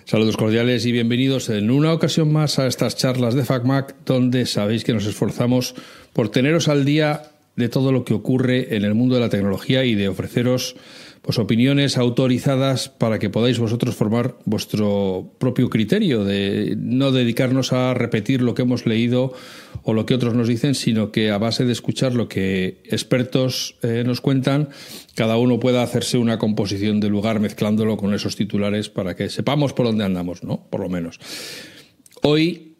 Saludos cordiales y bienvenidos en una ocasión más a estas charlas de FacMac, donde sabéis que nos esforzamos por teneros al día de todo lo que ocurre en el mundo de la tecnología y de ofreceros pues opiniones autorizadas para que podáis vosotros formar vuestro propio criterio, de no dedicarnos a repetir lo que hemos leído o lo que otros nos dicen, sino que a base de escuchar lo que expertos nos cuentan, cada uno pueda hacerse una composición del lugar mezclándolo con esos titulares para que sepamos por dónde andamos, ¿no? Por lo menos. Hoy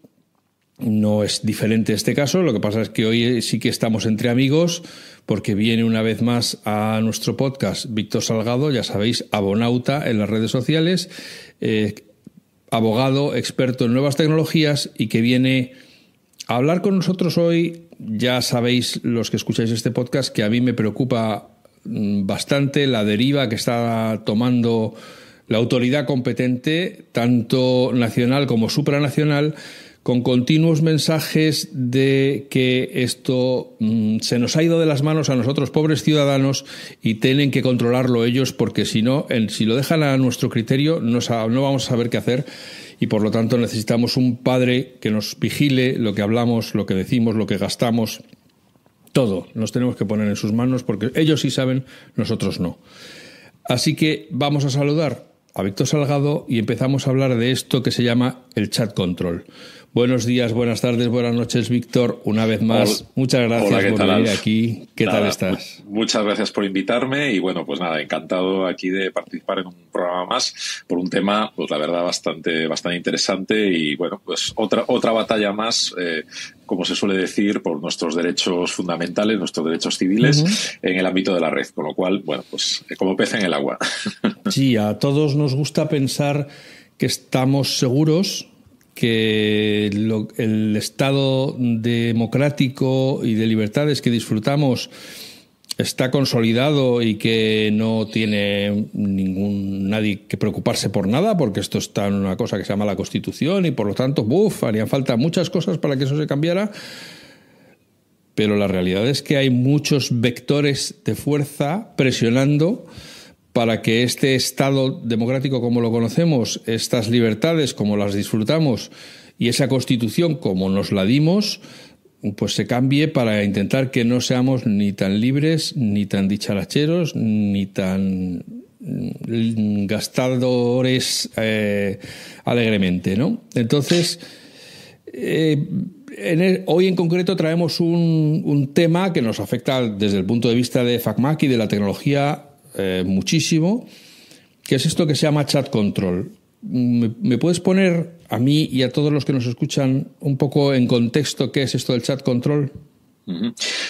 no es diferente este caso, lo que pasa es que hoy sí que estamos entre amigos, porque viene una vez más a nuestro podcast Víctor Salgado, ya sabéis, abonauta en las redes sociales, abogado, experto en nuevas tecnologías y que viene a hablar con nosotros hoy. Ya sabéis, los que escucháis este podcast, que a mí me preocupa bastante la deriva que está tomando la autoridad competente, tanto nacional como supranacional, con continuos mensajes de que esto se nos ha ido de las manos a nosotros, pobres ciudadanos, y tienen que controlarlo ellos, porque si no, si lo dejan a nuestro criterio, no vamos a saber qué hacer, y por lo tanto necesitamos un padre que nos vigile lo que hablamos, lo que decimos, lo que gastamos, todo. Nos tenemos que poner en sus manos, porque ellos sí saben, nosotros no. Así que vamos a saludar a Víctor Salgado y empezamos a hablar de esto que se llama el chat control. Buenos días, buenas tardes, buenas noches, Víctor. Una vez más, muchas gracias por venir aquí. ¿Qué tal estás? Muchas gracias por invitarme y bueno, pues nada, encantado aquí de participar en un programa más por un tema, pues la verdad, bastante interesante y bueno, pues otra batalla más, como se suele decir, por nuestros derechos fundamentales, nuestros derechos civiles en el ámbito de la red, con lo cual, bueno, pues como pez en el agua. Sí, a todos nos gusta pensar que estamos seguros, que el estado democrático y de libertades que disfrutamos está consolidado y que no tiene nadie que preocuparse por nada, porque esto está en una cosa que se llama la Constitución y por lo tanto, harían falta muchas cosas para que eso se cambiara. Pero la realidad es que hay muchos vectores de fuerza presionando para que este Estado democrático como lo conocemos, estas libertades como las disfrutamos y esa Constitución como nos la dimos, pues se cambie para intentar que no seamos ni tan libres, ni tan dicharachos, ni tan gastadores alegremente, ¿no? Entonces, hoy en concreto traemos un tema que nos afecta desde el punto de vista de FacMac y de la tecnología muchísimo, que es esto que se llama chat control. ¿Me puedes poner a mí y a todos los que nos escuchan un poco en contexto qué es esto del chat control?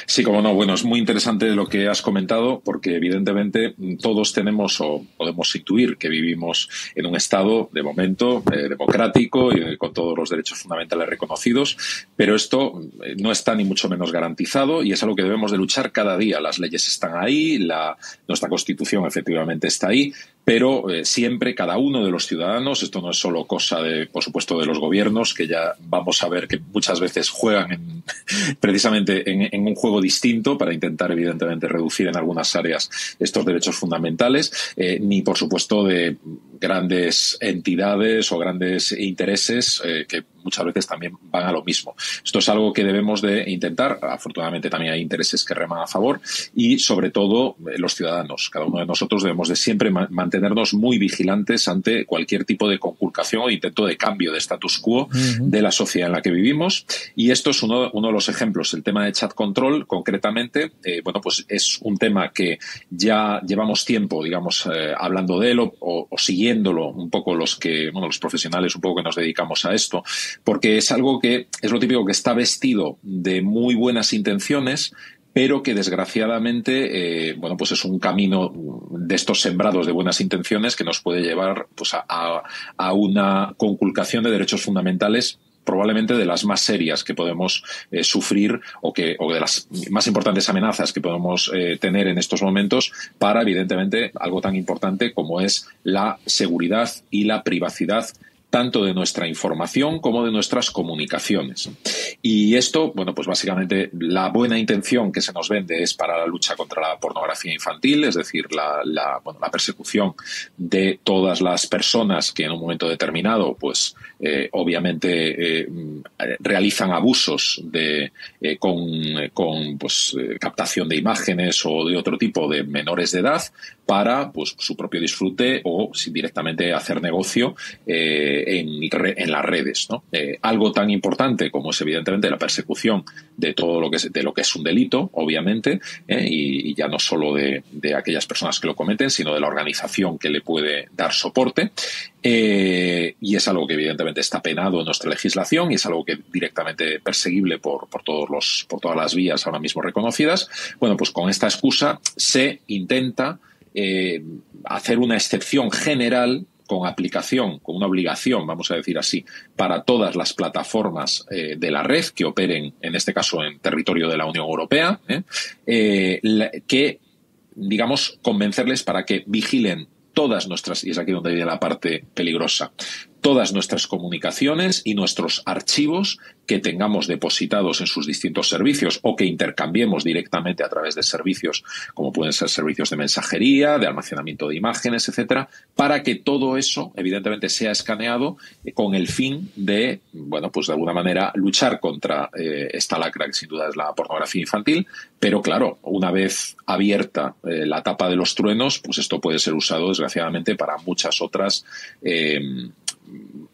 Sí, como no. Bueno, es muy interesante lo que has comentado porque evidentemente todos tenemos o podemos intuir que vivimos en un estado de momento democrático y con todos los derechos fundamentales reconocidos, pero esto no está ni mucho menos garantizado y es algo que debemos de luchar cada día. Las leyes están ahí, nuestra Constitución efectivamente está ahí, pero siempre cada uno de los ciudadanos, esto no es solo cosa por supuesto, de los gobiernos, que ya vamos a ver que muchas veces juegan precisamente en un juego distinto para intentar, evidentemente, reducir en algunas áreas estos derechos fundamentales, ni, por supuesto, de grandes entidades o grandes intereses que muchas veces también van a lo mismo. Esto es algo que debemos de intentar. Afortunadamente también hay intereses que reman a favor y, sobre todo, los ciudadanos. Cada uno de nosotros debemos de siempre mantenernos muy vigilantes ante cualquier tipo de conculcación o intento de cambio de status quo de la sociedad en la que vivimos. Y esto es uno de los ejemplos. El tema de chat control, concretamente, bueno, pues es un tema que ya llevamos tiempo, digamos, hablando de él o siguiéndolo un poco los profesionales un poco que nos dedicamos a esto, porque es algo que es lo típico que está vestido de muy buenas intenciones, pero que desgraciadamente, bueno, pues es un camino de estos sembrados de buenas intenciones que nos puede llevar pues a una conculcación de derechos fundamentales probablemente de las más serias que podemos sufrir o de las más importantes amenazas que podemos tener en estos momentos para, evidentemente, algo tan importante como es la seguridad y la privacidad tanto de nuestra información como de nuestras comunicaciones. Y esto, bueno, pues básicamente la buena intención que se nos vende es para la lucha contra la pornografía infantil, es decir, la persecución de todas las personas que en un momento determinado, pues obviamente realizan abusos con captación de imágenes o de otro tipo de menores de edad para pues su propio disfrute o directamente hacer negocio en las redes, ¿no? Algo tan importante como es evidentemente la persecución de todo lo que es un delito, obviamente, y ya no solo de aquellas personas que lo cometen, sino de la organización que le puede dar soporte. Y es algo que evidentemente está penado en nuestra legislación y es algo que directamente perseguible por todas las vías ahora mismo reconocidas. Bueno, pues con esta excusa se intenta hacer una excepción general con aplicación, con una obligación, vamos a decir así, para todas las plataformas de la red que operen, en este caso en territorio de la Unión Europea, que, digamos, convencerles para que vigilen todas nuestras, y es aquí donde viene la parte peligrosa, todas nuestras comunicaciones y nuestros archivos que tengamos depositados en sus distintos servicios o que intercambiemos directamente a través de servicios como pueden ser servicios de mensajería, de almacenamiento de imágenes, etcétera, para que todo eso evidentemente sea escaneado con el fin de, bueno, pues de alguna manera luchar contra esta lacra que sin duda es la pornografía infantil, pero claro, una vez abierta la tapa de los truenos, pues esto puede ser usado desgraciadamente para muchas otras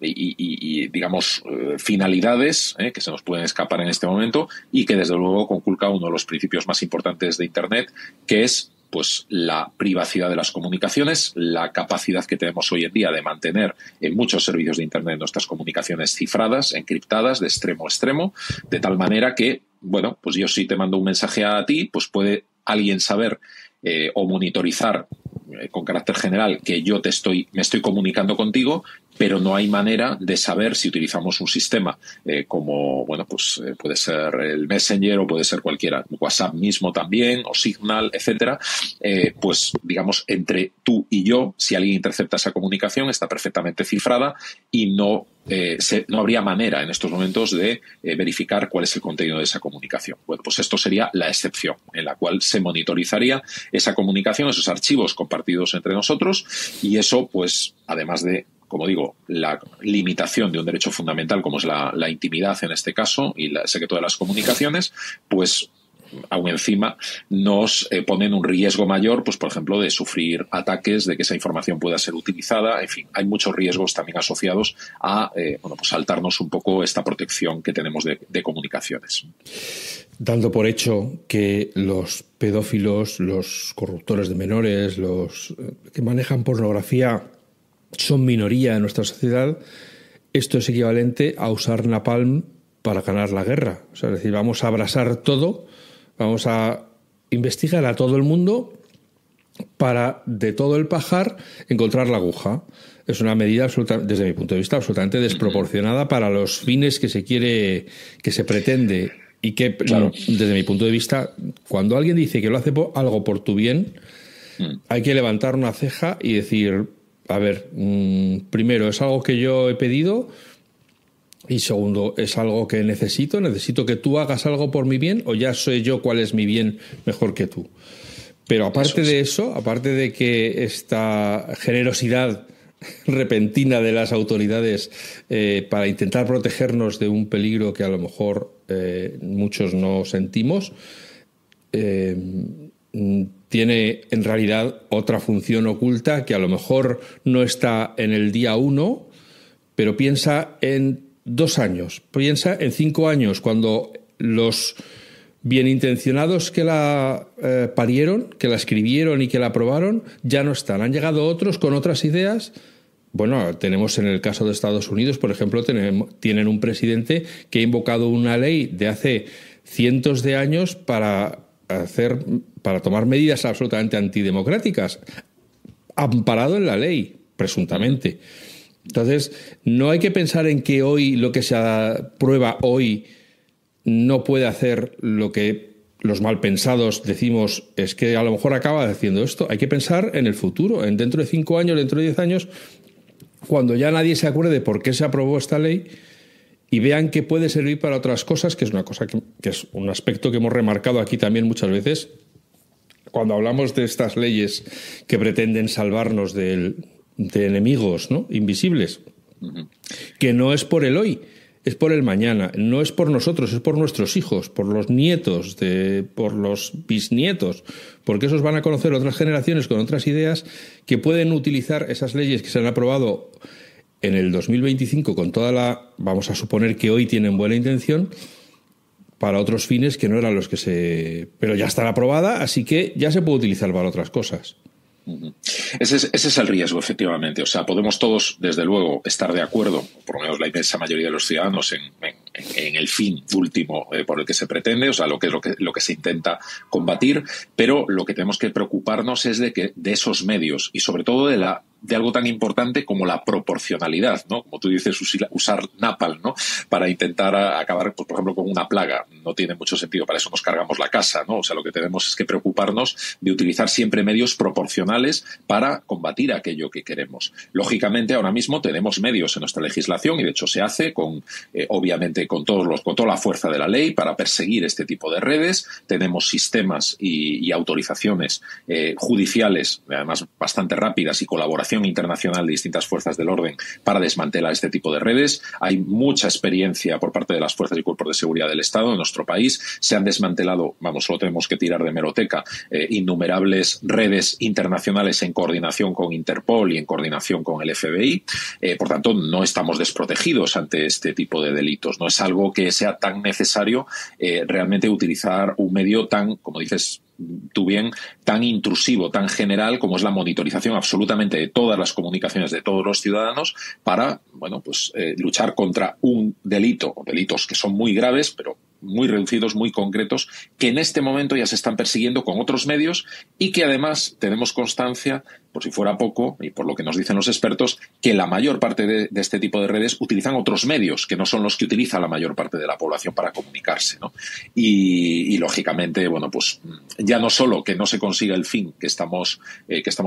digamos, finalidades que se nos pueden escapar en este momento y que desde luego conculca uno de los principios más importantes de Internet, que es pues la privacidad de las comunicaciones, la capacidad que tenemos hoy en día de mantener en muchos servicios de Internet nuestras comunicaciones cifradas, encriptadas de extremo a extremo, de tal manera que, bueno, pues yo si te mando un mensaje a ti, pues puede alguien saber o monitorizar con carácter general que yo me estoy comunicando contigo, pero no hay manera de saber si utilizamos un sistema como, bueno, pues puede ser el Messenger o puede ser cualquiera, WhatsApp mismo también, o Signal, etcétera, pues digamos entre tú y yo, si alguien intercepta esa comunicación, está perfectamente cifrada y no habría manera en estos momentos de verificar cuál es el contenido de esa comunicación. Bueno, pues esto sería la excepción en la cual se monitorizaría esa comunicación, esos archivos compartidos entre nosotros, y eso, pues, además de, como digo, la limitación de un derecho fundamental como es la intimidad en este caso y el secreto de las comunicaciones, pues aún encima nos ponen un riesgo mayor, pues por ejemplo, de sufrir ataques, de que esa información pueda ser utilizada. En fin, hay muchos riesgos también asociados a pues saltarnos un poco esta protección que tenemos de comunicaciones. Dando por hecho que los pedófilos, los corruptores de menores, los que manejan pornografía son minoría en nuestra sociedad, esto es equivalente a usar napalm para ganar la guerra. O sea, es decir, vamos a abrasar todo, vamos a investigar a todo el mundo para, de todo el pajar, encontrar la aguja. Es una medida, desde mi punto de vista, absolutamente desproporcionada para los fines que se pretende. Y que, claro, desde mi punto de vista, cuando alguien dice que lo hace algo por tu bien, hay que levantar una ceja y decir, a ver, primero, ¿es algo que yo he pedido? Y segundo, ¿es algo que necesito? ¿Necesito que tú hagas algo por mi bien o ya sé yo cuál es mi bien mejor que tú? Pero aparte de eso, aparte de que esta generosidad repentina de las autoridades para intentar protegernos de un peligro que a lo mejor muchos no sentimos, tiene en realidad otra función oculta que a lo mejor no está en el día 1, pero piensa en 2 años, piensa en 5 años, cuando los bienintencionados que la parieron, que la escribieron y que la aprobaron, ya no están. Han llegado otros con otras ideas. Bueno, tenemos en el caso de Estados Unidos, por ejemplo, tienen un presidente que ha invocado una ley de hace cientos de años para tomar medidas absolutamente antidemocráticas, amparado en la ley, presuntamente. Entonces, no hay que pensar en que hoy lo que se aprueba hoy no puede hacer lo que los malpensados decimos es que a lo mejor acaba haciendo esto. Hay que pensar en el futuro, en dentro de 5 años, dentro de 10 años, cuando ya nadie se acuerde de por qué se aprobó esta ley y vean que puede servir para otras cosas, que es una cosa que es un aspecto que hemos remarcado aquí también muchas veces, cuando hablamos de estas leyes que pretenden salvarnos de enemigos, ¿no?, invisibles, que no es por el hoy, es por el mañana, no es por nosotros, es por nuestros hijos, por los nietos, por los bisnietos, porque esos van a conocer otras generaciones con otras ideas que pueden utilizar esas leyes que se han aprobado en el 2025 con vamos a suponer que hoy tienen buena intención, para otros fines que no eran los que pero ya está aprobada, así que ya se puede utilizar para otras cosas. Ese es el riesgo, efectivamente. O sea, podemos todos, desde luego, estar de acuerdo, por lo menos la inmensa mayoría de los ciudadanos, en el fin último por el que se pretende, o sea, lo que se intenta combatir, pero lo que tenemos que preocuparnos es de esos medios y sobre todo de algo tan importante como la proporcionalidad, ¿no? Como tú dices, usar napalm, ¿no?, para intentar acabar, pues, por ejemplo, con una plaga. No tiene mucho sentido, para eso nos cargamos la casa, ¿no? O sea, lo que tenemos es que preocuparnos de utilizar siempre medios proporcionales para combatir aquello que queremos. Lógicamente, ahora mismo tenemos medios en nuestra legislación y, de hecho, se hace obviamente con toda la fuerza de la ley para perseguir este tipo de redes. Tenemos sistemas y autorizaciones judiciales, además bastante rápidas, y colaboración internacional de distintas fuerzas del orden para desmantelar este tipo de redes. Hay mucha experiencia por parte de las fuerzas y cuerpos de seguridad del Estado en nuestro país. Se han desmantelado, solo tenemos que tirar de hemeroteca, innumerables redes internacionales en coordinación con Interpol y en coordinación con el FBI. Por tanto, no estamos desprotegidos ante este tipo de delitos. No es algo que sea tan necesario realmente utilizar un medio tan, como dices tú bien, tan intrusivo, tan general como es la monitorización absolutamente de todas las comunicaciones de todos los ciudadanos para, luchar contra un delito, o delitos que son muy graves, pero muy reducidos, muy concretos, que en este momento ya se están persiguiendo con otros medios y que además tenemos constancia, por si fuera poco, y por lo que nos dicen los expertos, que la mayor parte de este tipo de redes utilizan otros medios que no son los que utiliza la mayor parte de la población para comunicarse, ¿no? Y lógicamente, ya no solo que no se consiga el fin que estamos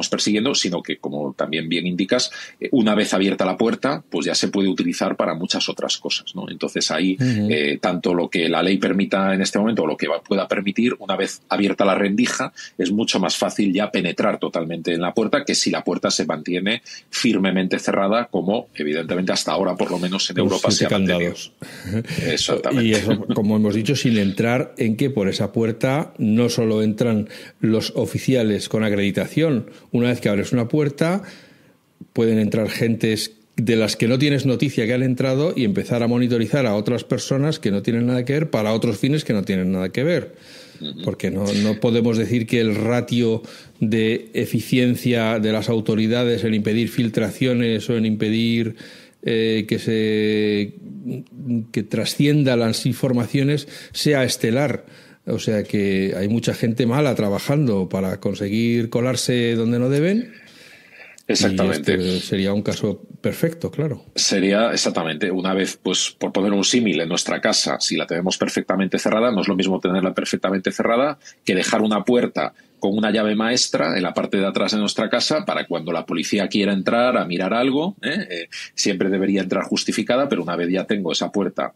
persiguiendo, sino que, como también bien indicas, una vez abierta la puerta, pues ya se puede utilizar para muchas otras cosas, ¿no? Entonces ahí, tanto lo que la ley permita en este momento o lo que pueda permitir, una vez abierta la rendija, es mucho más fácil ya penetrar totalmente en la puerta que si la puerta se mantiene firmemente cerrada, como evidentemente hasta ahora, por lo menos en Europa, se ha mantenido. Exactamente. Y eso, como hemos dicho, sin entrar en que por esa puerta no solo entran los oficiales con acreditación. Una vez que abres una puerta, pueden entrar gentes de las que no tienes noticia que han entrado y empezar a monitorizar a otras personas que no tienen nada que ver para otros fines que no tienen nada que ver. Porque no podemos decir que el ratio de eficiencia de las autoridades en impedir filtraciones o en impedir que trascienda las informaciones sea estelar. O sea que hay mucha gente mala trabajando para conseguir colarse donde no deben. Exactamente. Y este sería un caso perfecto, claro. Sería exactamente, una vez, por poner un símil, en nuestra casa, si la tenemos perfectamente cerrada, no es lo mismo tenerla perfectamente cerrada que dejar una puerta con una llave maestra en la parte de atrás de nuestra casa para cuando la policía quiera entrar a mirar algo, siempre debería entrar justificada, pero una vez ya tengo esa puerta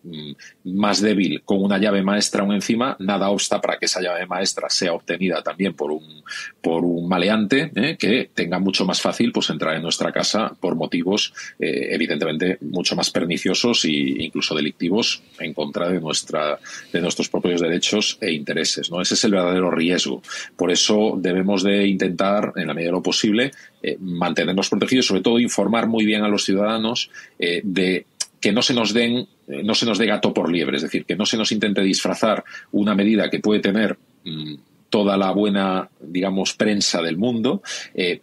más débil con una llave maestra aún encima, nada obsta para que esa llave maestra sea obtenida también por un maleante que tenga mucho más fácil entrar en nuestra casa por motivos evidentemente mucho más perniciosos e incluso delictivos en contra de nuestros propios derechos e intereses, ¿no? Ese es el verdadero riesgo. Por eso debemos de intentar, en la medida de lo posible, mantenernos protegidos, sobre todo informar muy bien a los ciudadanos de que no se nos dé gato por liebre, es decir, que no se nos intente disfrazar una medida que puede tener toda la buena, prensa del mundo,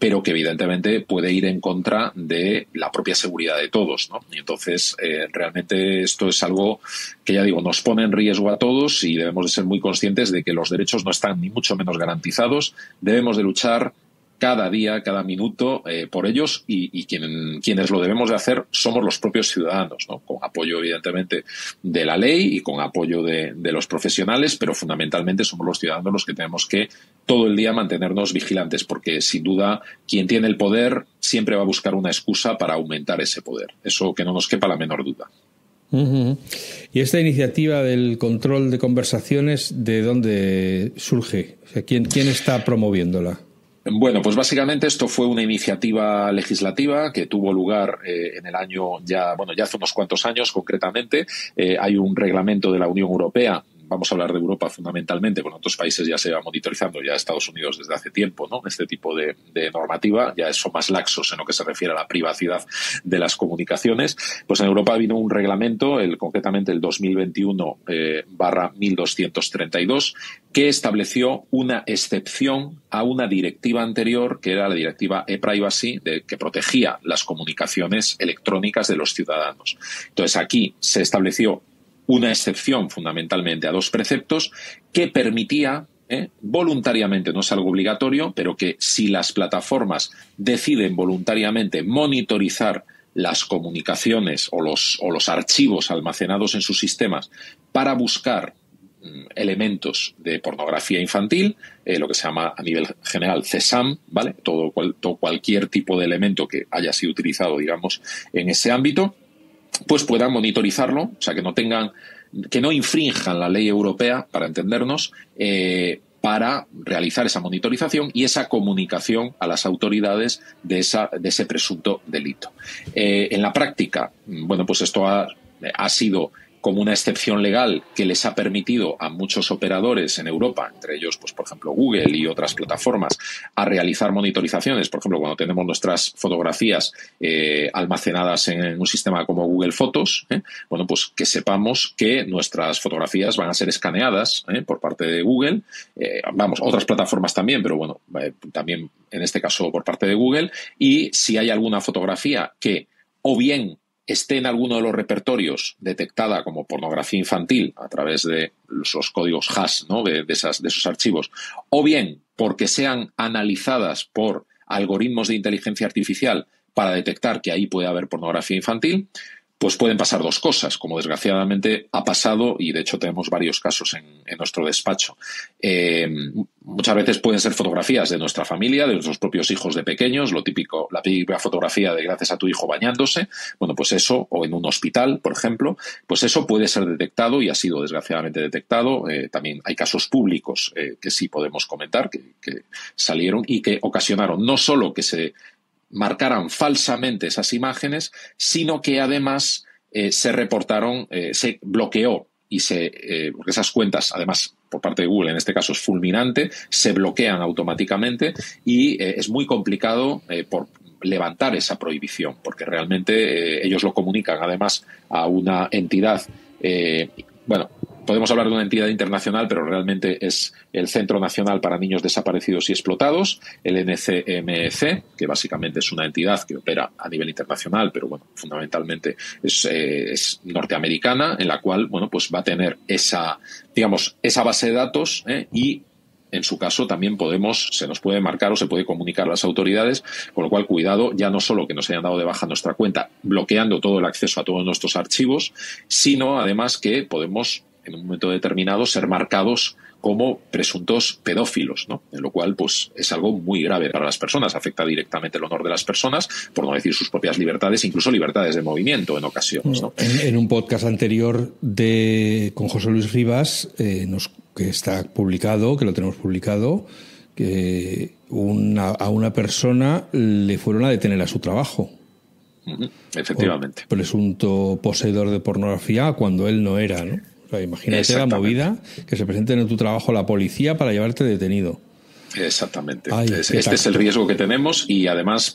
pero que evidentemente puede ir en contra de la propia seguridad de todos, ¿no? Y entonces, realmente esto es algo que, ya digo, nos pone en riesgo a todos y debemos de ser muy conscientes de que los derechos no están ni mucho menos garantizados. Debemos de luchar cada día, cada minuto por ellos y quienes lo debemos de hacer somos los propios ciudadanos, ¿no? Con apoyo evidentemente de la ley y con apoyo de los profesionales, pero fundamentalmente somos los ciudadanos los que tenemos que todo el día mantenernos vigilantes, porque sin duda quien tiene el poder siempre va a buscar una excusa para aumentar ese poder. Eso que no nos quepa la menor duda. Uh-huh. ¿Y esta iniciativa del control de conversaciones, de dónde surge? O sea, ¿quién está promoviéndola? Bueno, pues básicamente esto fue una iniciativa legislativa que tuvo lugar en el año ya hace unos cuantos años concretamente. Hay un reglamento de la Unión Europea. Vamos a hablar de Europa fundamentalmente, con otros países ya se va monitorizando, ya Estados Unidos desde hace tiempo, ¿no? Este tipo de normativa, ya son más laxos en lo que se refiere a la privacidad de las comunicaciones. Pues en Europa vino un reglamento, concretamente el 2021/1232, que estableció una excepción a una directiva anterior, que era la directiva e-Privacy, que protegía las comunicaciones electrónicas de los ciudadanos. Entonces aquí se estableció una excepción fundamentalmente a dos preceptos que permitía voluntariamente, no es algo obligatorio, pero que si las plataformas deciden voluntariamente monitorizar las comunicaciones o los archivos almacenados en sus sistemas para buscar elementos de pornografía infantil, lo que se llama a nivel general CSAM, ¿vale? Cualquier tipo de elemento que haya sido utilizado, digamos, en ese ámbito, pues puedan monitorizarlo, o sea, que no infrinjan la ley europea, para entendernos, para realizar esa monitorización y esa comunicación a las autoridades de ese presunto delito. En la práctica, bueno, pues esto ha sido como una excepción legal que les ha permitido a muchos operadores en Europa, entre ellos, pues, por ejemplo, Google y otras plataformas, a realizar monitorizaciones. Por ejemplo, cuando tenemos nuestras fotografías almacenadas en un sistema como Google Fotos, bueno, pues que sepamos que nuestras fotografías van a ser escaneadas por parte de Google. Otras plataformas también, pero bueno, también en este caso por parte de Google. Y si hay alguna fotografía que o bien esté en alguno de los repertorios detectada como pornografía infantil a través de los códigos hash, ¿no? de esos archivos, o bien porque sean analizadas por algoritmos de inteligencia artificial para detectar que ahí puede haber pornografía infantil, pues pueden pasar dos cosas, como desgraciadamente ha pasado, y de hecho tenemos varios casos en nuestro despacho. Muchas veces pueden ser fotografías de nuestra familia, de nuestros propios hijos de pequeños, lo típico, la típica fotografía de gracias a tu hijo bañándose. Bueno, pues eso, o en un hospital, por ejemplo, pues eso puede ser detectado y ha sido desgraciadamente detectado. También hay casos públicos que sí podemos comentar, que salieron y que ocasionaron no solo que se marcaran falsamente esas imágenes, sino que además se reportaron, se bloqueó y porque esas cuentas, además, por parte de Google, en este caso es fulminante, se bloquean automáticamente y es muy complicado por levantar esa prohibición, porque realmente ellos lo comunican además a una entidad, podemos hablar de una entidad internacional, pero realmente es el Centro Nacional para Niños Desaparecidos y Explotados, el NCMEC, que básicamente es una entidad que opera a nivel internacional, pero bueno, fundamentalmente es norteamericana, en la cual, bueno, pues va a tener esa base de datos y en su caso también se nos puede marcar o se puede comunicar a las autoridades, con lo cual cuidado, ya no solo que nos hayan dado de baja nuestra cuenta bloqueando todo el acceso a todos nuestros archivos, sino además que podemos en un momento determinado ser marcados como presuntos pedófilos, ¿no? En lo cual, pues, es algo muy grave para las personas, afecta directamente el honor de las personas, por no decir sus propias libertades, incluso libertades de movimiento en ocasiones, ¿no? En un podcast anterior con José Luis Rivas, que está publicado, que lo tenemos publicado, que a una persona le fueron a detener a su trabajo. Efectivamente. Por presunto poseedor de pornografía cuando él no era, ¿no? O sea, imagínate la movida, que se presenten en tu trabajo la policía para llevarte detenido. Exactamente. Ay, este es el riesgo que tenemos y además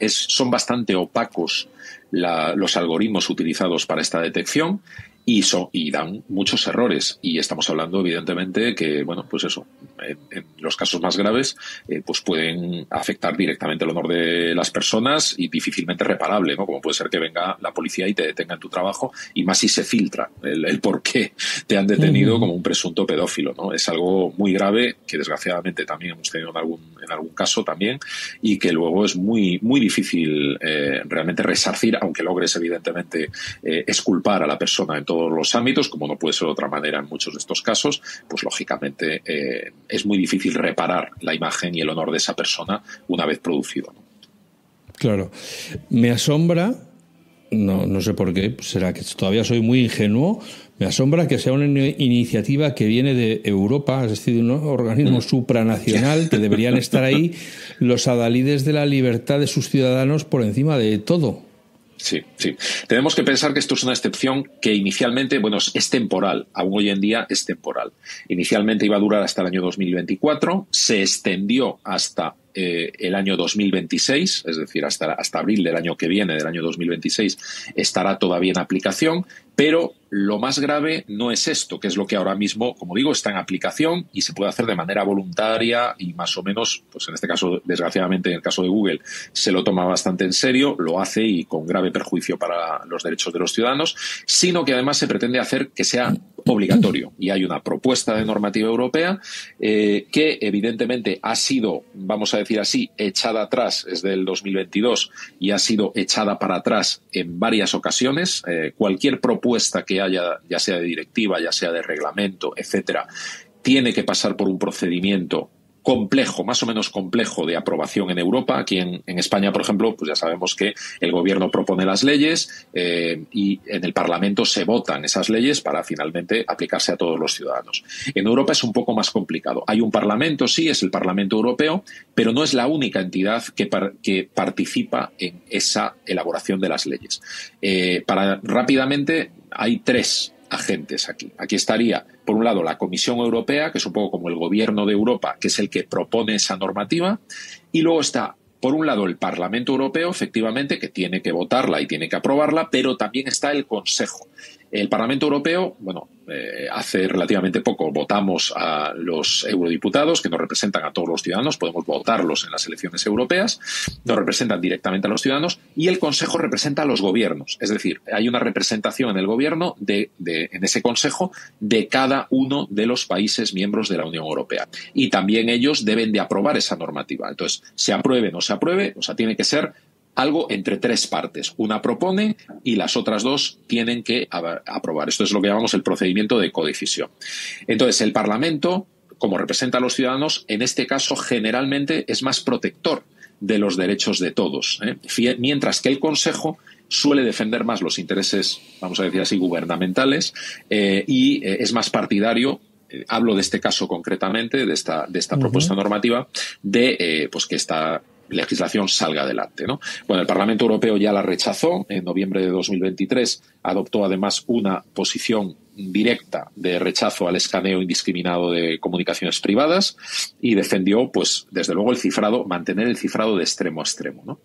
son bastante opacos los algoritmos utilizados para esta detección y dan muchos errores. Y estamos hablando, evidentemente, que, bueno, pues eso, en los casos más graves, pues pueden afectar directamente el honor de las personas y difícilmente reparable, ¿no? Como puede ser que venga la policía y te detenga en tu trabajo, y más si se filtra el por qué te han detenido como un presunto pedófilo, ¿no? Es algo muy grave que desgraciadamente también hemos tenido en algún caso también, y que luego es muy, muy difícil realmente resarcir, aunque logres evidentemente exculpar a la persona en todo todos los ámbitos, como no puede ser de otra manera en muchos de estos casos, pues lógicamente es muy difícil reparar la imagen y el honor de esa persona una vez producido, ¿no? Claro. Me asombra, no sé por qué, será que todavía soy muy ingenuo, me asombra que sea una iniciativa que viene de Europa, es decir, de un organismo supranacional, que deberían estar ahí los adalides de la libertad de sus ciudadanos por encima de todo. Sí. Tenemos que pensar que esto es una excepción que inicialmente, bueno, es temporal. Aún hoy en día es temporal. Inicialmente iba a durar hasta el año 2024, se extendió hasta el año 2026, es decir, hasta abril del año que viene, del año 2026, estará todavía en aplicación, pero lo más grave no es esto, que es lo que ahora mismo, como digo, está en aplicación y se puede hacer de manera voluntaria y más o menos, pues en este caso, desgraciadamente, en el caso de Google, se lo toma bastante en serio, lo hace y con grave perjuicio para los derechos de los ciudadanos, sino que además se pretende hacer que sea obligatorio. Y hay una propuesta de normativa europea que evidentemente ha sido, vamos a decir así, echada atrás desde el 2022 y ha sido echada para atrás en varias ocasiones. Cualquier propuesta que haya, ya sea de directiva, ya sea de reglamento, etcétera, tiene que pasar por un procedimiento complejo, más o menos complejo, de aprobación en Europa. Aquí en España, por ejemplo, pues ya sabemos que el gobierno propone las leyes y en el Parlamento se votan esas leyes para finalmente aplicarse a todos los ciudadanos. En Europa es un poco más complicado. Hay un Parlamento, sí, es el Parlamento Europeo, pero no es la única entidad que participa en esa elaboración de las leyes. Rápidamente, hay tres agentes aquí. Aquí estaría, por un lado, la Comisión Europea, que es un poco como el gobierno de Europa, que es el que propone esa normativa, y luego está, por un lado, el Parlamento Europeo, efectivamente, que tiene que votarla y tiene que aprobarla, pero también está el Consejo. El Parlamento Europeo, bueno, hace relativamente poco votamos a los eurodiputados que nos representan a todos los ciudadanos, podemos votarlos en las elecciones europeas, nos representan directamente a los ciudadanos, y el Consejo representa a los gobiernos, es decir, hay una representación en el gobierno en ese Consejo de cada uno de los países miembros de la Unión Europea, y también ellos deben de aprobar esa normativa. Entonces, se apruebe o no se apruebe, o sea, tiene que ser algo entre tres partes. Una propone y las otras dos tienen que aprobar. Esto es lo que llamamos el procedimiento de codecisión. Entonces, el Parlamento, como representa a los ciudadanos, en este caso generalmente es más protector de los derechos de todos, mientras que el Consejo suele defender más los intereses, vamos a decir así, gubernamentales y es más partidario. Hablo de este caso concretamente, de esta propuesta normativa, de pues que esta legislación salga adelante, ¿no? Bueno, el Parlamento Europeo ya la rechazó. En noviembre de 2023 adoptó además una posición directa de rechazo al escaneo indiscriminado de comunicaciones privadas y defendió, pues, desde luego, mantener el cifrado de extremo a extremo, ¿no?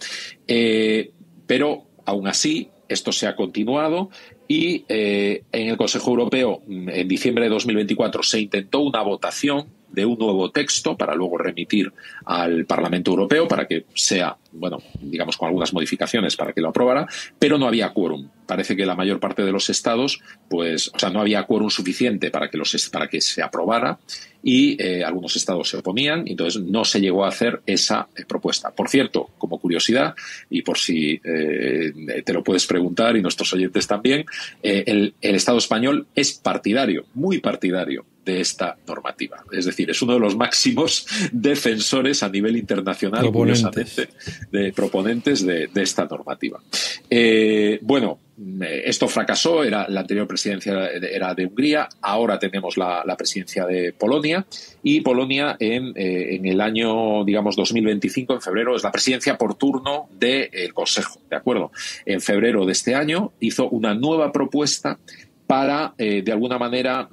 Pero, aún así, esto se ha continuado y en el Consejo Europeo, en diciembre de 2024, se intentó una votación de un nuevo texto para luego remitir al Parlamento Europeo para que sea, bueno, digamos con algunas modificaciones para que lo aprobara, pero no había quórum. Parece que la mayor parte de los estados, pues, o sea, no había quórum suficiente para que se aprobara y algunos estados se oponían, y entonces no se llegó a hacer esa propuesta. Por cierto, como curiosidad, y por si te lo puedes preguntar y nuestros oyentes también, el Estado español es partidario, muy partidario de esta normativa. Es decir, es uno de los máximos defensores a nivel internacional, curiosamente, de proponentes de esta normativa. Bueno, esto fracasó, la anterior presidencia era de Hungría, ahora tenemos la presidencia de Polonia, y Polonia en el año, digamos, 2025, en febrero, es la presidencia por turno del Consejo, ¿de acuerdo? En febrero de este año hizo una nueva propuesta para, de alguna manera,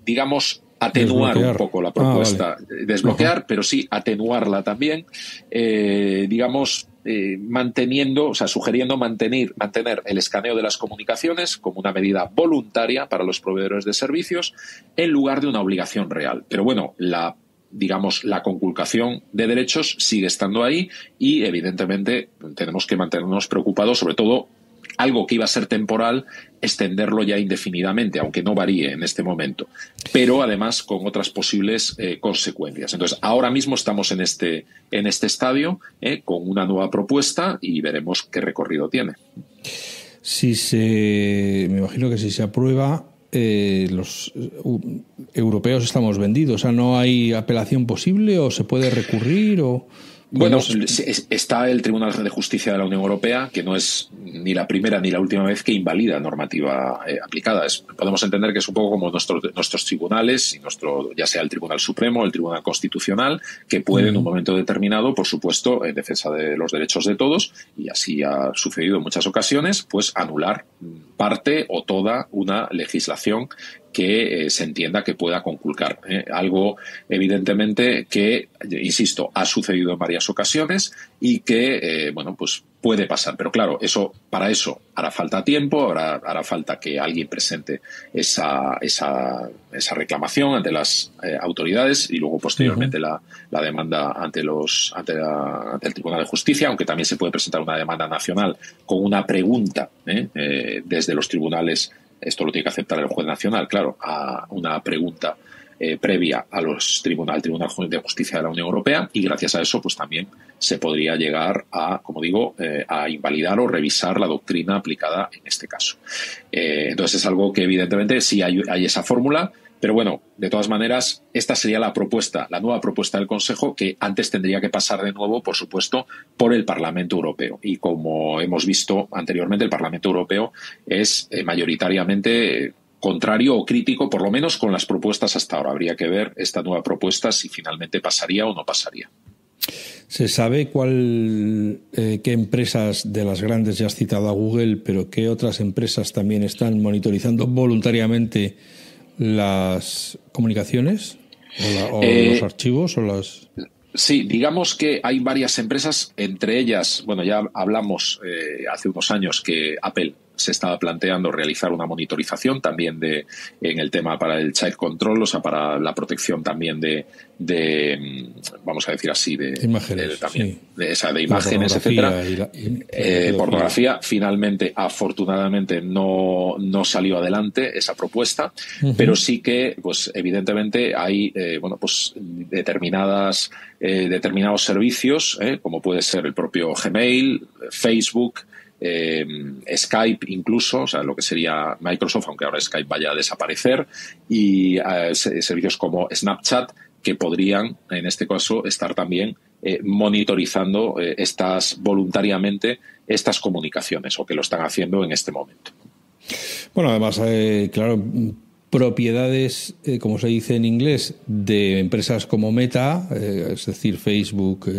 digamos, atenuar un poco la propuesta, vale. Desbloquear, pero sí atenuarla también, digamos, manteniendo, o sea, sugiriendo mantener el escaneo de las comunicaciones como una medida voluntaria para los proveedores de servicios en lugar de una obligación real. Pero bueno, la conculcación de derechos sigue estando ahí y, evidentemente, tenemos que mantenernos preocupados, sobre todo algo que iba a ser temporal, extenderlo ya indefinidamente, aunque no varíe en este momento, pero además con otras posibles consecuencias. Entonces, ahora mismo estamos en este estadio con una nueva propuesta y veremos qué recorrido tiene. me imagino que si se aprueba, los europeos estamos vendidos. O sea, ¿no hay apelación posible o se puede recurrir o...? Bueno, está el Tribunal de Justicia de la Unión Europea, que no es ni la primera ni la última vez que invalida normativa aplicada. Podemos entender que es un poco como nuestros tribunales, y ya sea el Tribunal Supremo o el Tribunal Constitucional, que puede en un momento determinado, por supuesto, en defensa de los derechos de todos, y así ha sucedido en muchas ocasiones, pues anular parte o toda una legislación que se entienda que pueda conculcar. Algo, evidentemente, que, insisto, ha sucedido en varias ocasiones y que, pues puede pasar. Pero claro, para eso hará falta tiempo, hará falta que alguien presente esa reclamación ante las autoridades y luego, posteriormente, la demanda ante el Tribunal de Justicia, aunque también se puede presentar una demanda nacional con una pregunta desde los tribunales. Esto lo tiene que aceptar el juez nacional, claro, a una pregunta previa al Tribunal de Justicia de la Unión Europea, y gracias a eso pues también se podría llegar a, como digo, a invalidar o revisar la doctrina aplicada en este caso. Entonces es algo que evidentemente sí hay esa fórmula, pero bueno, de todas maneras, esta sería la nueva propuesta del Consejo, que antes tendría que pasar de nuevo, por supuesto, por el Parlamento Europeo. Y como hemos visto anteriormente, el Parlamento Europeo es mayoritariamente contrario o crítico, por lo menos con las propuestas hasta ahora. Habría que ver esta nueva propuesta si finalmente pasaría o no pasaría. ¿Se sabe qué empresas de las grandes, ya has citado a Google, pero qué otras empresas también están monitorizando voluntariamente las comunicaciones o los archivos o las...? Sí, digamos que hay varias empresas, entre ellas, bueno, ya hablamos hace unos años que Apple se estaba planteando realizar una monitorización también en el tema para el child control, o sea, para la protección también de vamos a decir así, de imágenes, de imágenes, etcétera. Pornografía, finalmente, afortunadamente, no salió adelante esa propuesta, pero sí que, pues, evidentemente hay, determinados servicios, como puede ser el propio Gmail, Facebook, Skype incluso, o sea, lo que sería Microsoft, aunque ahora Skype vaya a desaparecer, y servicios como Snapchat, que podrían, en este caso, estar también monitorizando voluntariamente estas comunicaciones, o que lo están haciendo en este momento. Bueno, además, claro, propiedades, como se dice en inglés, de empresas como Meta, es decir, Facebook,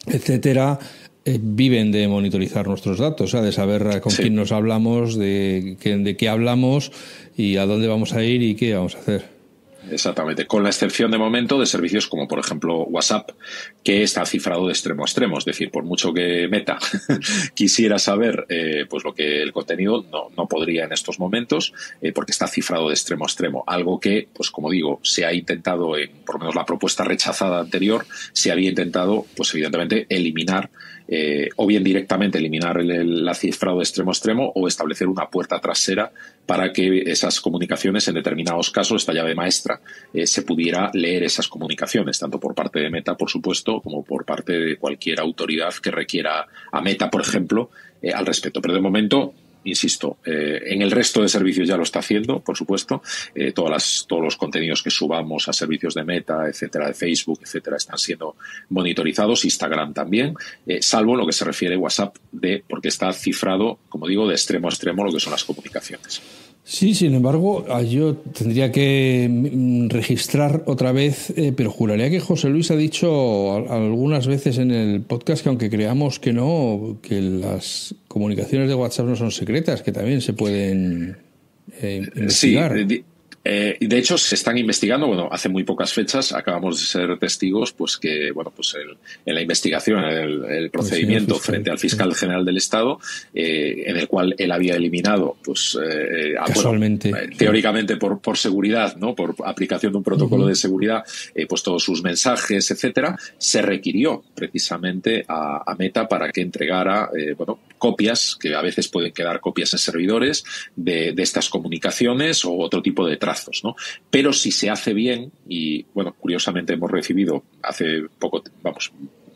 etcétera, viven de monitorizar nuestros datos, de saber con quién nos hablamos, de qué hablamos y a dónde vamos a ir y qué vamos a hacer. Exactamente, con la excepción de momento de servicios como, por ejemplo, WhatsApp, que está cifrado de extremo a extremo. Es decir, por mucho que Meta quisiera saber pues el contenido, no podría en estos momentos, porque está cifrado de extremo a extremo. Algo que, pues como digo, se ha intentado, por lo menos la propuesta rechazada anterior, se había intentado, pues evidentemente, eliminar, o bien directamente eliminar el cifrado de extremo a extremo, o establecer una puerta trasera para que esas comunicaciones, en determinados casos, esta llave maestra, se pudiera leer esas comunicaciones, tanto por parte de Meta, por supuesto, como por parte de cualquier autoridad que requiera a Meta, por ejemplo, al respecto. Pero de momento, insisto, en el resto de servicios ya lo está haciendo, por supuesto. Todos los contenidos que subamos a servicios de Meta, etcétera, de Facebook, etcétera, están siendo monitorizados. Instagram también, salvo en lo que se refiere a WhatsApp, porque está cifrado, como digo, de extremo a extremo lo que son las comunicaciones. Sí, sin embargo, yo tendría que registrar otra vez, pero juraría que José Luis ha dicho algunas veces en el podcast que, aunque creamos que no, que las comunicaciones de WhatsApp no son secretas, que también se pueden investigar. Sí, de hecho, se están investigando. Bueno, hace muy pocas fechas acabamos de ser testigos, pues que, bueno, pues en la investigación, el procedimiento frente al fiscal general del Estado, en el cual él había eliminado, pues, casualmente, teóricamente por seguridad, ¿no? Por aplicación de un protocolo de seguridad, pues todos sus mensajes, etcétera, se requirió precisamente a Meta para que entregara, copias, que a veces pueden quedar copias en servidores de estas comunicaciones o otro tipo de trazos, ¿no? Pero si se hace bien, y bueno, curiosamente hemos recibido hace poco,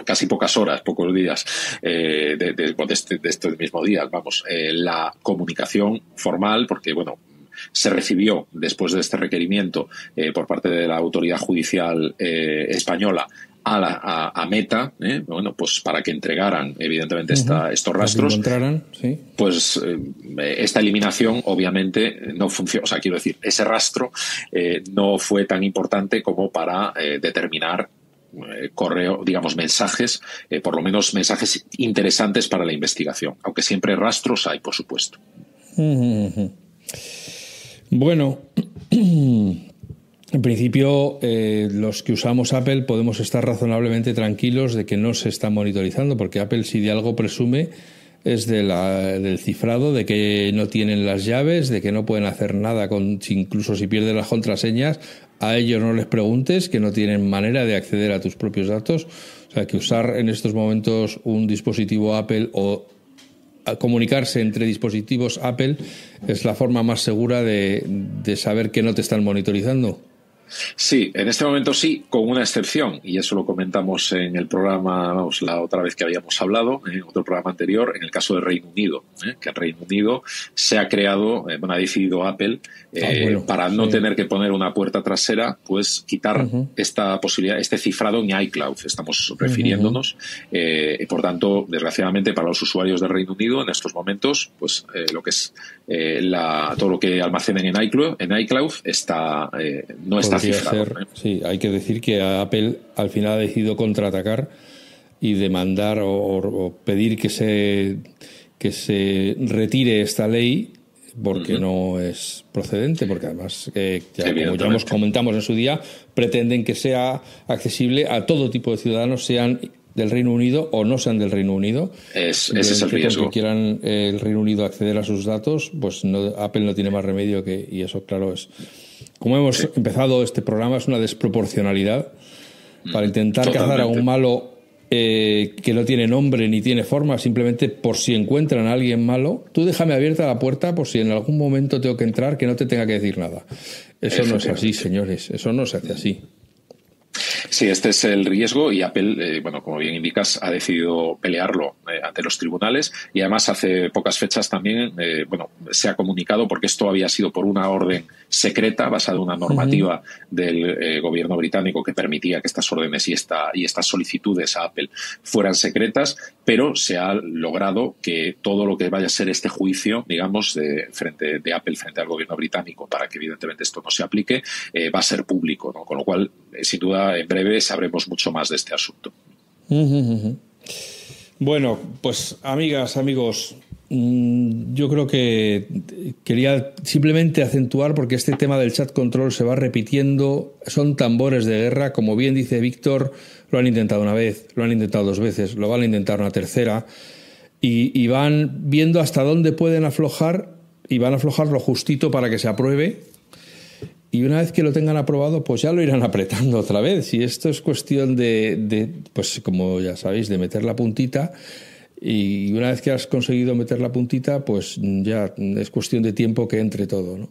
casi pocas horas, pocos días de este mismo día, vamos, la comunicación formal, porque, bueno, se recibió después de este requerimiento por parte de la autoridad judicial española a Meta, bueno, pues para que entregaran evidentemente estos rastros. ¿Sí? Pues esta eliminación obviamente no funciona, o sea, quiero decir, ese rastro no fue tan importante como para determinar correo, digamos, mensajes, por lo menos mensajes interesantes para la investigación, aunque siempre rastros hay, por supuesto. Bueno, en principio, los que usamos Apple podemos estar razonablemente tranquilos de que no se está monitorizando, porque Apple, si de algo presume, es del cifrado, de que no tienen las llaves, de que no pueden hacer nada, incluso si pierden las contraseñas, a ellos no les preguntes, que no tienen manera de acceder a tus propios datos. O sea, que usar en estos momentos un dispositivo Apple o a comunicarse entre dispositivos Apple es la forma más segura de saber que no te están monitorizando. Sí, en este momento sí, con una excepción, y eso lo comentamos en el programa, vamos, la otra vez que habíamos hablado, en otro programa anterior, en el caso del Reino Unido, que el Reino Unido se ha creado, ha decidido Apple, para no tener que poner una puerta trasera, pues quitar esta posibilidad, este cifrado en iCloud, estamos refiriéndonos, y por tanto, desgraciadamente para los usuarios del Reino Unido, en estos momentos, pues lo que es todo lo que almacenen en iCloud no está cifrado. Sí, hay que decir que Apple al final ha decidido contraatacar y demandar o pedir que se retire esta ley porque no es procedente, porque además, como ya comentamos en su día, pretenden que sea accesible a todo tipo de ciudadanos, sean del Reino Unido o no sean del Reino Unido. Ese es el riesgo. Que quieran el Reino Unido acceder a sus datos, pues Apple no tiene más remedio y eso, claro, es... Como hemos empezado este programa, es una desproporcionalidad para intentar cazar a un malo que no tiene nombre ni tiene forma, simplemente por si encuentran a alguien malo. Tú déjame abierta la puerta por si en algún momento tengo que entrar, que no te tenga que decir nada. Eso no es así, señores, eso no se hace así. Sí, este es el riesgo y Apple, bueno, como bien indicas, ha decidido pelearlo ante los tribunales y además hace pocas fechas también, bueno, se ha comunicado porque esto había sido por una orden secreta basada en una normativa del gobierno británico que permitía que estas órdenes y estas solicitudes a Apple fueran secretas, pero se ha logrado que todo lo que vaya a ser este juicio, digamos, de Apple frente al gobierno británico para que evidentemente esto no se aplique, va a ser público, ¿no? Con lo cual, sin duda, en breve sabremos mucho más de este asunto. Bueno, pues amigas, amigos, yo creo que quería simplemente acentuar, porque este tema del chat control se va repitiendo, son tambores de guerra, como bien dice Víctor, lo han intentado una vez, lo han intentado dos veces, lo van a intentar una tercera, y van viendo hasta dónde pueden aflojar, y van a aflojar lo justito para que se apruebe. Y una vez que lo tengan aprobado, pues ya lo irán apretando otra vez. Y esto es cuestión pues como ya sabéis, de meter la puntita. Y una vez que has conseguido meter la puntita, pues ya es cuestión de tiempo que entre todo, ¿no?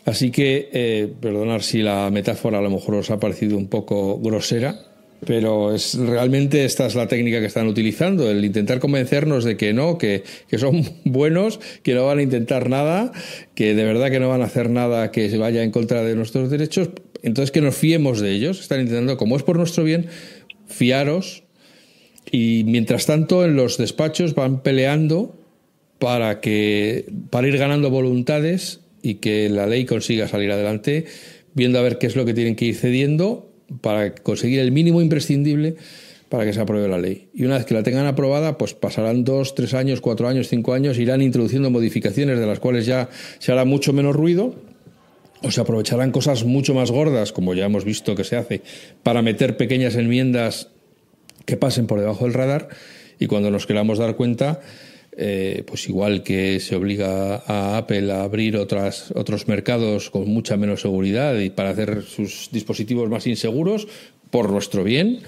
Así que, perdonad si la metáfora a lo mejor os ha parecido un poco grosera, pero realmente esta es la técnica que están utilizando, el intentar convencernos de que no, que son buenos, que no van a intentar nada, que de verdad que no van a hacer nada que se vaya en contra de nuestros derechos, entonces que nos fiemos de ellos. Están intentando, como es por nuestro bien, fiaros, y mientras tanto en los despachos van peleando para ir ganando voluntades y que la ley consiga salir adelante, viendo a ver qué es lo que tienen que ir cediendo para conseguir el mínimo imprescindible para que se apruebe la ley. Y una vez que la tengan aprobada, pues pasarán 2, 3 años, 4 años, 5 años, irán introduciendo modificaciones de las cuales ya se hará mucho menos ruido, o se aprovecharán cosas mucho más gordas, como ya hemos visto que se hace, para meter pequeñas enmiendas que pasen por debajo del radar, y cuando nos queramos dar cuenta, pues igual que se obliga a Apple a abrir otros mercados con mucha menos seguridad y para hacer sus dispositivos más inseguros por nuestro bien,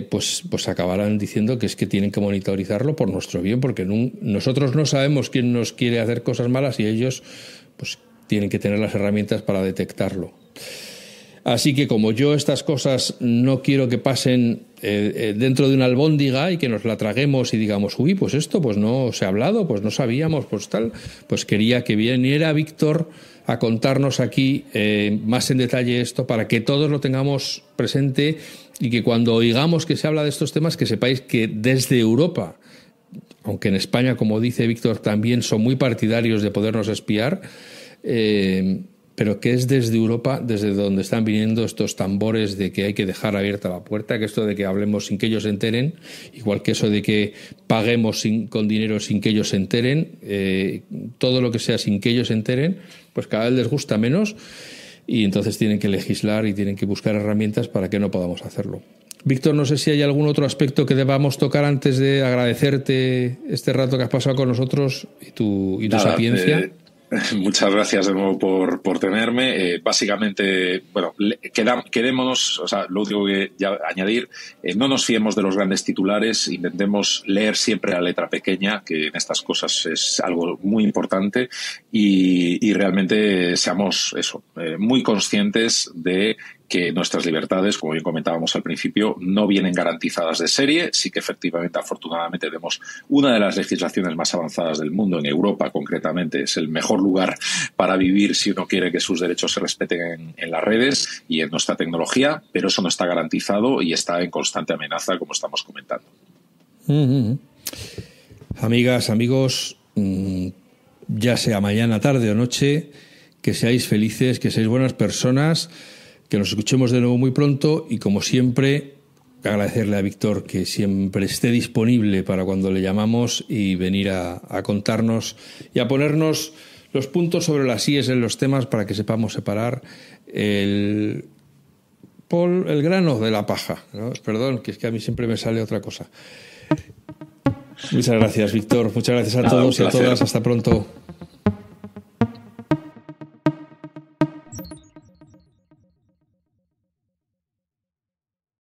pues acabarán diciendo que es que tienen que monitorizarlo por nuestro bien, porque nosotros no sabemos quién nos quiere hacer cosas malas y ellos pues tienen que tener las herramientas para detectarlo. Así que como yo estas cosas no quiero que pasen dentro de una albóndiga y que nos la traguemos y digamos, uy, pues esto pues no se ha hablado, pues no sabíamos, pues tal, pues quería que viniera Víctor a contarnos aquí más en detalle esto para que todos lo tengamos presente y que cuando oigamos que se habla de estos temas, que sepáis que desde Europa, aunque en España, como dice Víctor, también son muy partidarios de podernos espiar, pero que es desde Europa, desde donde están viniendo estos tambores de que hay que dejar abierta la puerta, que esto de que hablemos sin que ellos se enteren, igual que eso de que paguemos con dinero sin que ellos se enteren, todo lo que sea sin que ellos se enteren, pues cada vez les gusta menos y entonces tienen que legislar y tienen que buscar herramientas para que no podamos hacerlo. Víctor, no sé si hay algún otro aspecto que debamos tocar antes de agradecerte este rato que has pasado con nosotros y tu sapiencia. Muchas gracias de nuevo por tenerme. Básicamente, bueno, quedémonos, o sea, lo único que ya añadir, no nos fiemos de los grandes titulares, intentemos leer siempre la letra pequeña, que en estas cosas es algo muy importante, y realmente seamos muy conscientes de que nuestras libertades, como bien comentábamos al principio, no vienen garantizadas de serie. Sí que efectivamente, afortunadamente, tenemos una de las legislaciones más avanzadas del mundo, en Europa concretamente. Es el mejor lugar para vivir si uno quiere que sus derechos se respeten en las redes y en nuestra tecnología, pero eso no está garantizado y está en constante amenaza, como estamos comentando. Amigas, amigos, ya sea mañana, tarde o noche, que seáis felices, que seáis buenas personas, que nos escuchemos de nuevo muy pronto y, como siempre, agradecerle a Víctor que siempre esté disponible para cuando le llamamos y venir a contarnos y a ponernos los puntos sobre las íes en los temas para que sepamos separar el grano de la paja, ¿no? Perdón, que es que a mí siempre me sale otra cosa. Muchas gracias, Víctor. Muchas gracias a todos y a todas. Hasta pronto.